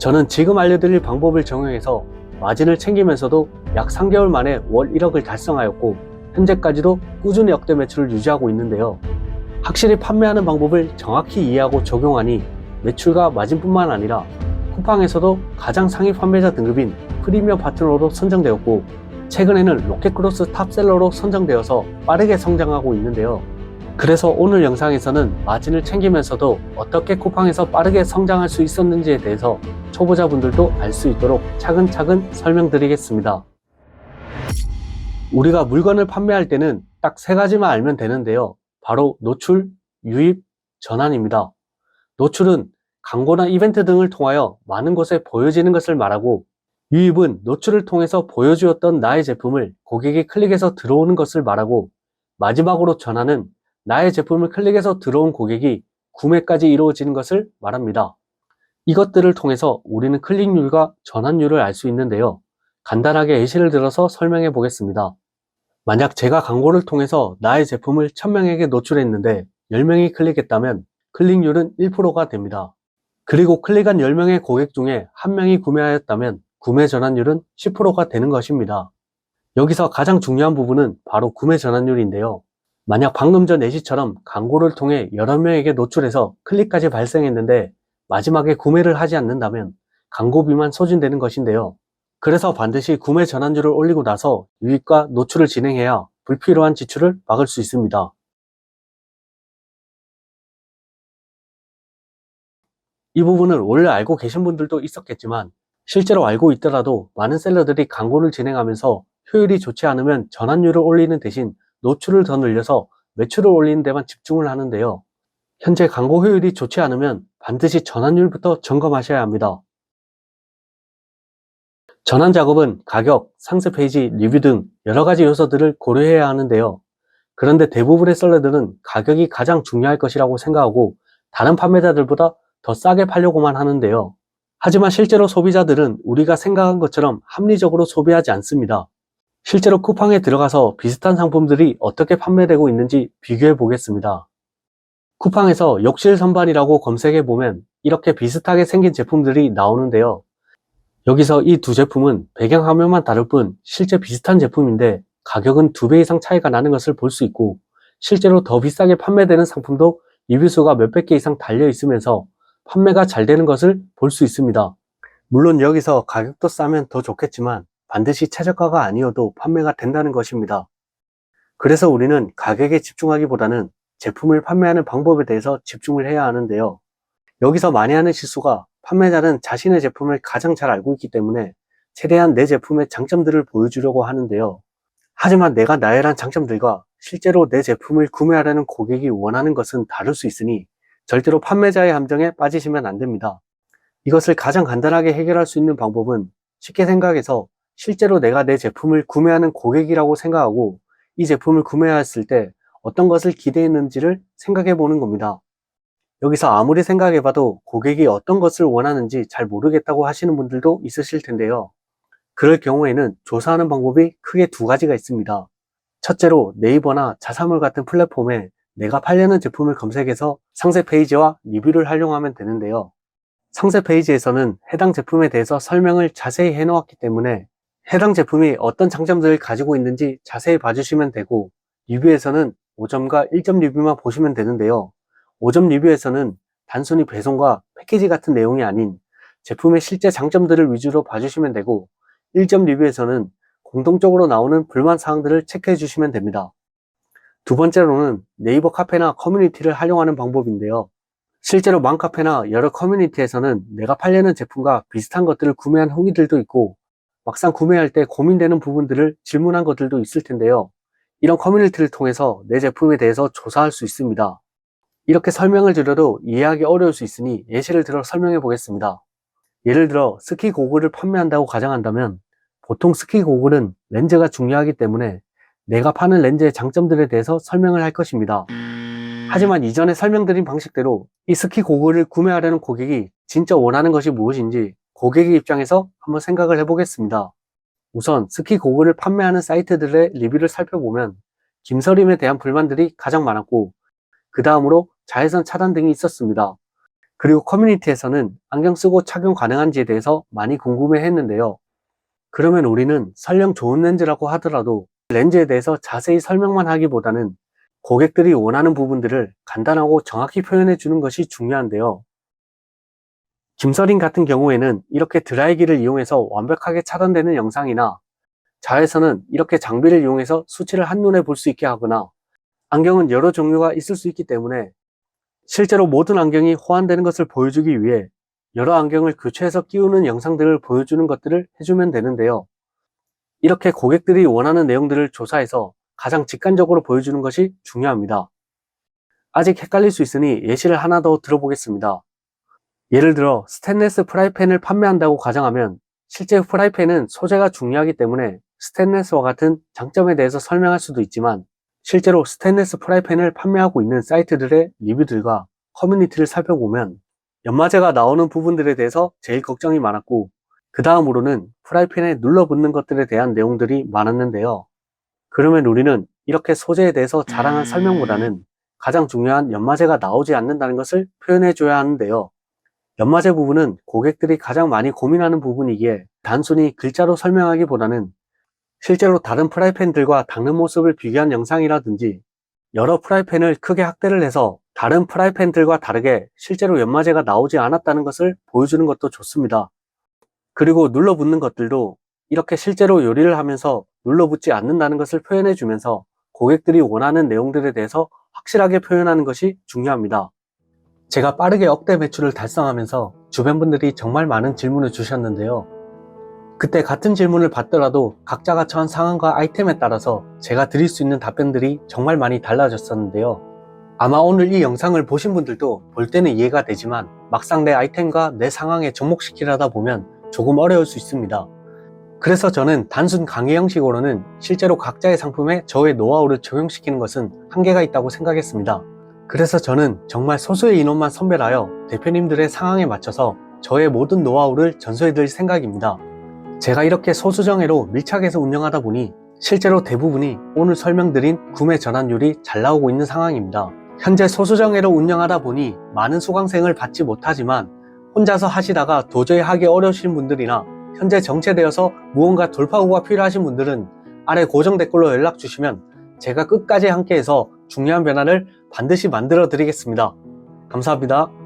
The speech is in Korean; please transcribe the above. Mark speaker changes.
Speaker 1: 저는 지금 알려드릴 방법을 적용해서 마진을 챙기면서도 약 3개월 만에 월 1억을 달성하였고 현재까지도 꾸준히 역대 매출을 유지하고 있는데요. 확실히 판매하는 방법을 정확히 이해하고 적용하니 매출과 마진뿐만 아니라 쿠팡에서도 가장 상위 판매자 등급인 프리미엄 파트너로 선정되었고 최근에는 로켓크로스 탑셀러로 선정되어서 빠르게 성장하고 있는데요. 그래서 오늘 영상에서는 마진을 챙기면서도 어떻게 쿠팡에서 빠르게 성장할 수 있었는지에 대해서 초보자분들도 알 수 있도록 차근차근 설명드리겠습니다. 우리가 물건을 판매할 때는 딱 3가지만 알면 되는데요. 바로 노출, 유입, 전환입니다. 노출은 광고나 이벤트 등을 통하여 많은 곳에 보여지는 것을 말하고, 유입은 노출을 통해서 보여주었던 나의 제품을 고객이 클릭해서 들어오는 것을 말하고, 마지막으로 전환은 나의 제품을 클릭해서 들어온 고객이 구매까지 이루어지는 것을 말합니다. 이것들을 통해서 우리는 클릭률과 전환율을 알 수 있는데요. 간단하게 예시를 들어서 설명해 보겠습니다. 만약 제가 광고를 통해서 나의 제품을 1000명에게 노출했는데 10명이 클릭했다면 클릭률은 1%가 됩니다. 그리고 클릭한 10명의 고객 중에 1명이 구매하였다면 구매 전환율은 10%가 되는 것입니다. 여기서 가장 중요한 부분은 바로 구매 전환율인데요. 만약 방금 전 예시처럼 광고를 통해 여러 명에게 노출해서 클릭까지 발생했는데 마지막에 구매를 하지 않는다면 광고비만 소진되는 것인데요. 그래서 반드시 구매 전환율을 올리고 나서 유입과 노출을 진행해야 불필요한 지출을 막을 수 있습니다. 이 부분을 원래 알고 계신 분들도 있었겠지만 실제로 알고 있더라도 많은 셀러들이 광고를 진행하면서 효율이 좋지 않으면 전환율을 올리는 대신 노출을 더 늘려서 매출을 올리는 데만 집중을 하는데요. 현재 광고 효율이 좋지 않으면 반드시 전환율부터 점검하셔야 합니다. 전환 작업은 가격, 상세 페이지, 리뷰 등 여러 가지 요소들을 고려해야 하는데요. 그런데 대부분의 셀러들은 가격이 가장 중요할 것이라고 생각하고 다른 판매자들보다 더 싸게 팔려고만 하는데요. 하지만 실제로 소비자들은 우리가 생각한 것처럼 합리적으로 소비하지 않습니다. 실제로 쿠팡에 들어가서 비슷한 상품들이 어떻게 판매되고 있는지 비교해 보겠습니다. 쿠팡에서 욕실 선반이라고 검색해 보면 이렇게 비슷하게 생긴 제품들이 나오는데요. 여기서 이 두 제품은 배경화면만 다를 뿐 실제 비슷한 제품인데 가격은 2배 이상 차이가 나는 것을 볼 수 있고, 실제로 더 비싸게 판매되는 상품도 리뷰수가 몇백 개 이상 달려 있으면서 판매가 잘 되는 것을 볼 수 있습니다. 물론 여기서 가격도 싸면 더 좋겠지만 반드시 최저가가 아니어도 판매가 된다는 것입니다. 그래서 우리는 가격에 집중하기보다는 제품을 판매하는 방법에 대해서 집중을 해야 하는데요. 여기서 많이 하는 실수가, 판매자는 자신의 제품을 가장 잘 알고 있기 때문에 최대한 내 제품의 장점들을 보여주려고 하는데요. 하지만 내가 나열한 장점들과 실제로 내 제품을 구매하려는 고객이 원하는 것은 다를 수 있으니 절대로 판매자의 함정에 빠지시면 안 됩니다. 이것을 가장 간단하게 해결할 수 있는 방법은 쉽게 생각해서 실제로 내가 내 제품을 구매하는 고객이라고 생각하고 이 제품을 구매했을 때 어떤 것을 기대했는지를 생각해 보는 겁니다. 여기서 아무리 생각해봐도 고객이 어떤 것을 원하는지 잘 모르겠다고 하시는 분들도 있으실 텐데요. 그럴 경우에는 조사하는 방법이 크게 2가지가 있습니다. 첫째로 네이버나 자사몰 같은 플랫폼에 내가 팔려는 제품을 검색해서 상세 페이지와 리뷰를 활용하면 되는데요. 상세 페이지에서는 해당 제품에 대해서 설명을 자세히 해놓았기 때문에 해당 제품이 어떤 장점들을 가지고 있는지 자세히 봐주시면 되고, 리뷰에서는 5점과 1점 리뷰만 보시면 되는데요. 5점 리뷰에서는 단순히 배송과 패키지 같은 내용이 아닌 제품의 실제 장점들을 위주로 봐주시면 되고, 1점 리뷰에서는 공통적으로 나오는 불만 사항들을 체크해 주시면 됩니다. 두 번째로는 네이버 카페나 커뮤니티를 활용하는 방법인데요. 실제로 맘카페나 여러 커뮤니티에서는 내가 팔려는 제품과 비슷한 것들을 구매한 후기들도 있고, 막상 구매할 때 고민되는 부분들을 질문한 것들도 있을 텐데요. 이런 커뮤니티를 통해서 내 제품에 대해서 조사할 수 있습니다. 이렇게 설명을 드려도 이해하기 어려울 수 있으니 예시를 들어 설명해 보겠습니다. 예를 들어 스키 고글을 판매한다고 가정한다면, 보통 스키 고글은 렌즈가 중요하기 때문에 내가 파는 렌즈의 장점들에 대해서 설명을 할 것입니다. 하지만 이전에 설명드린 방식대로 이 스키 고글을 구매하려는 고객이 진짜 원하는 것이 무엇인지 고객의 입장에서 한번 생각을 해보겠습니다. 우선 스키 고글을 판매하는 사이트들의 리뷰를 살펴보면 김서림에 대한 불만들이 가장 많았고, 그 다음으로 자외선 차단 등이 있었습니다. 그리고 커뮤니티에서는 안경 쓰고 착용 가능한지에 대해서 많이 궁금해 했는데요. 그러면 우리는 설령 좋은 렌즈라고 하더라도 렌즈에 대해서 자세히 설명만 하기보다는 고객들이 원하는 부분들을 간단하고 정확히 표현해 주는 것이 중요한데요. 김서린 같은 경우에는 이렇게 드라이기를 이용해서 완벽하게 차단되는 영상이나 자에서는 이렇게 장비를 이용해서 수치를 한눈에 볼 수 있게 하거나 안경은 여러 종류가 있을 수 있기 때문에 실제로 모든 안경이 호환되는 것을 보여주기 위해 여러 안경을 교체해서 끼우는 영상들을 보여주는 것들을 해주면 되는데요. 이렇게 고객들이 원하는 내용들을 조사해서 가장 직관적으로 보여주는 것이 중요합니다. 아직 헷갈릴 수 있으니 예시를 하나 더 들어보겠습니다. 예를 들어 스테인리스 프라이팬을 판매한다고 가정하면 실제 프라이팬은 소재가 중요하기 때문에 스테인리스와 같은 장점에 대해서 설명할 수도 있지만 실제로 스테인리스 프라이팬을 판매하고 있는 사이트들의 리뷰들과 커뮤니티를 살펴보면 연마제가 나오는 부분들에 대해서 제일 걱정이 많았고 그 다음으로는 프라이팬에 눌러붙는 것들에 대한 내용들이 많았는데요. 그러면 우리는 이렇게 소재에 대해서 자랑한 설명보다는 가장 중요한 연마제가 나오지 않는다는 것을 표현해 줘야 하는데요. 연마제 부분은 고객들이 가장 많이 고민하는 부분이기에 단순히 글자로 설명하기보다는 실제로 다른 프라이팬들과 닦는 모습을 비교한 영상이라든지 여러 프라이팬을 크게 확대를 해서 다른 프라이팬들과 다르게 실제로 연마제가 나오지 않았다는 것을 보여주는 것도 좋습니다. 그리고 눌러붙는 것들도 이렇게 실제로 요리를 하면서 눌러붙지 않는다는 것을 표현해 주면서 고객들이 원하는 내용들에 대해서 확실하게 표현하는 것이 중요합니다. 제가 빠르게 억대 매출을 달성하면서 주변 분들이 정말 많은 질문을 주셨는데요. 그때 같은 질문을 받더라도 각자가 처한 상황과 아이템에 따라서 제가 드릴 수 있는 답변들이 정말 많이 달라졌었는데요. 아마 오늘 이 영상을 보신 분들도 볼 때는 이해가 되지만 막상 내 아이템과 내 상황에 접목시키려다 보면 조금 어려울 수 있습니다. 그래서 저는 단순 강의 형식으로는 실제로 각자의 상품에 저의 노하우를 적용시키는 것은 한계가 있다고 생각했습니다. 그래서 저는 정말 소수의 인원만 선별하여 대표님들의 상황에 맞춰서 저의 모든 노하우를 전수해 드릴 생각입니다. 제가 이렇게 소수정예로 밀착해서 운영하다 보니 실제로 대부분이 오늘 설명드린 구매 전환율이 잘 나오고 있는 상황입니다. 현재 소수정예로 운영하다 보니 많은 수강생을 받지 못하지만 혼자서 하시다가 도저히 하기 어려우신 분들이나 현재 정체되어서 무언가 돌파구가 필요하신 분들은 아래 고정 댓글로 연락 주시면 제가 끝까지 함께해서 중요한 변화를 반드시 만들어 드리겠습니다. 감사합니다.